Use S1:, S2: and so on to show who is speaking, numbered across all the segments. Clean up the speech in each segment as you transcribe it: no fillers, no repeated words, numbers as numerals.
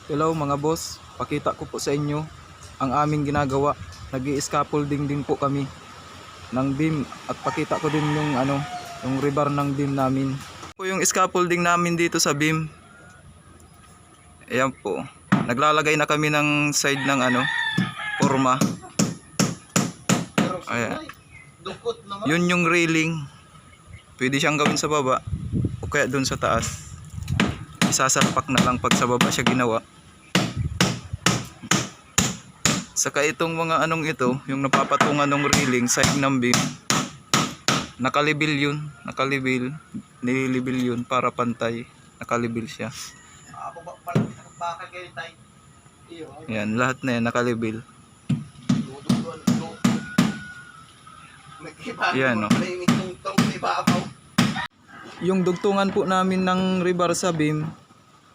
S1: Hello mga boss, pakita ko po sa inyo ang aming ginagawa. Nag-i-scaffolding din po kami ng beam at pakita ko din yung rebar ng beam namin. Po yung scaffolding namin dito sa beam. Ayan po. Naglalagay na kami ng side ng forma. Ayan. Yun yung railing. Pwede siyang gawin sa baba o kaya dun sa taas. Isasalpak na lang pag sa baba siya ginawa. Saka itong mga ito, yung napapatungan ng railing, side ng beam, nakalibil yun, nilibil yun para pantay, nakalibil siya. Yan, lahat na yan nakalibil. Yan, no? Yung dugtungan po namin ng rebar sa beam,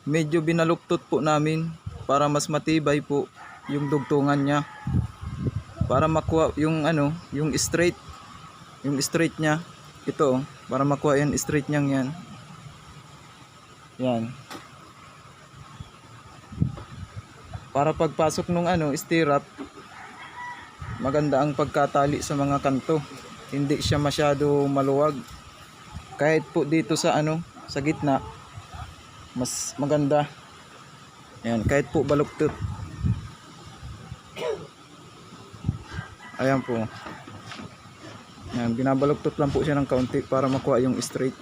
S1: medyo binaluktot po namin para mas matibay po yung dugtungan niya, para makuha yung yung straight niya. Ito para makuha yan straight niyang yan. Yan, para pagpasok nung stirrup, maganda ang pagkatali sa mga kanto, hindi siya masyado maluwag. Kahit po dito sa sa gitna mas maganda. Yan, kahit po baluktot. Ayan po. Ayan, binabaluktot lang po siya ng kaunti para makuha yung straight.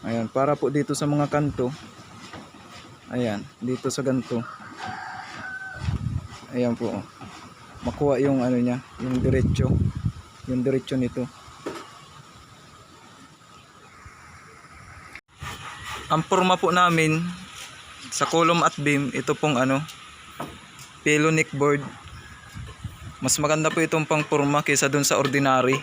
S1: Ayan, para po dito sa mga kanto. Ayan, dito sa ganto. Ayan po. Makuha yung niya, yung diretso. Yung diretso nito. Ang forma po namin sa column at beam, ito pong pillow neck board. Mas maganda po itong pang forma kaysa dun sa ordinary.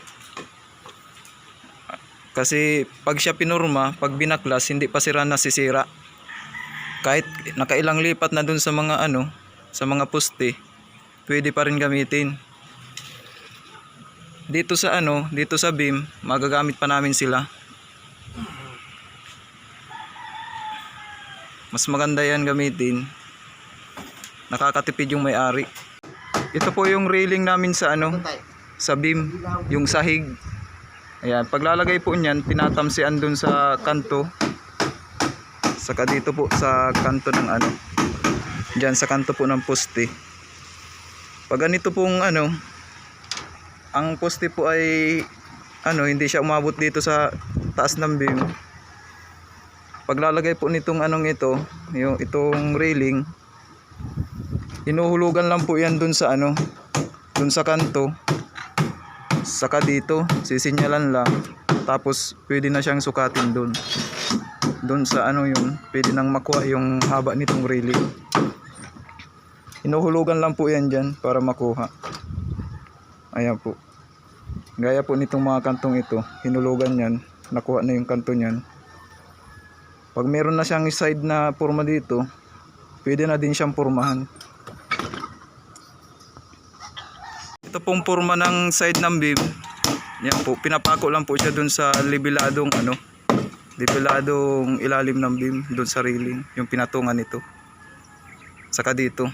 S1: Kasi pag siya pinurma, pag binaklas, hindi pa sira nasisira. Kahit nakailang lipat na dun sa mga sa mga poste, pwede pa rin gamitin. Dito sa dito sa beam, magagamit pa namin sila. Mas maganda yan gamitin. Nakakatipid yung may-ari. Ito po yung railing namin sa sa beam, yung sahig. Ayan, paglalagay po niyan, tinatamsian dun sa kanto. Saka dito po sa kanto ng diyan sa kanto po ng poste. Pag ganito pong ang poste po ay hindi siya umabot dito sa taas ng beam. Paglalagay po nitong ito, yung itong railing, hinuhulugan lang po yan dun sa dun sa kanto. Saka dito sisinyalan lang, tapos pwede na siyang sukatin dun sa yun, pwede nang makuha yung haba nitong railing. Hinuhulugan lang po yan dyan para makuha. Ayan po, gaya po nitong mga kantong ito, hinulugan yan, nakuha na yung kanto nyan. Pag meron na siyang side na forma dito, pwede na din siyang formahan. Ito pong forma ng side ng beam. Yan po, pinapako lang po siya dun sa libiladong libiladong ilalim ng beam, dun sa railing, yung pinatungan nito. Saka dito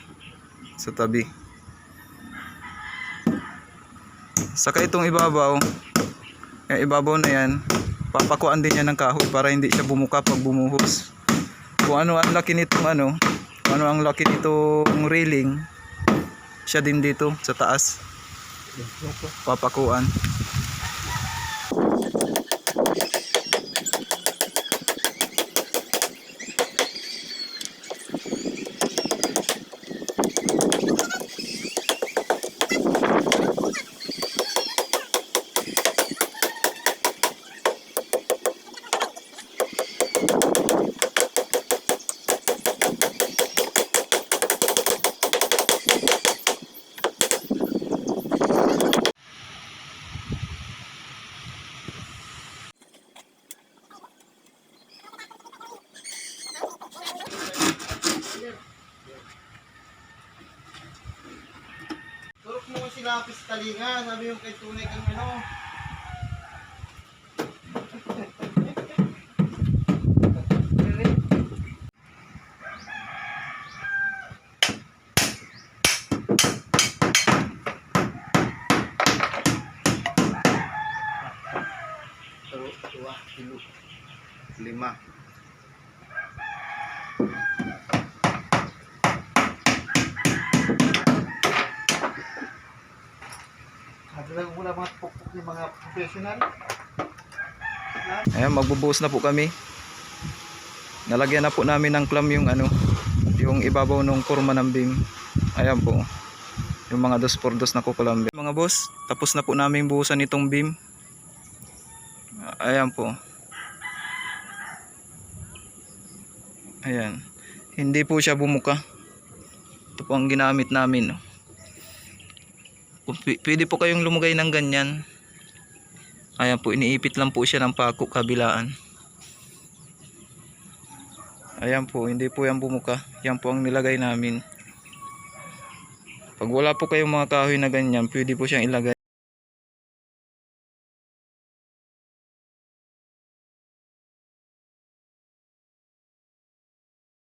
S1: sa tabi. Saka itong ibabaw, yung ibabaw na yan, papakuan din yan ng kahoy para hindi siya bumuka pag bumuhos. Kung ano ang laki nitong kung ano ang laki nitong railing, siya din dito sa taas papakuan.
S2: Turok mo sila pistalingan, sabi yung kay tunay kang mga professional.
S1: Ayan, magbubuhos na po kami. Nalagyan na po namin ng clam yung ano, yung ibabaw ng kurma ng beam. Ayan po. Yung mga 2x2 na kukulambe. Mga boss, tapos na po namin buhusan itong beam. Ayan po. Ayan. Hindi po siya bumuka. Ito po ang ginamit namin. Pwede po kayong lumagay ng ganyan. Ayan po, iniipit lang po siya ng pako kabilaan. Ayan po, hindi po yan bumuka. Yan po ang nilagay namin. Pag wala po kayong mga kahoy na ganyan, pwede po siyang ilagay.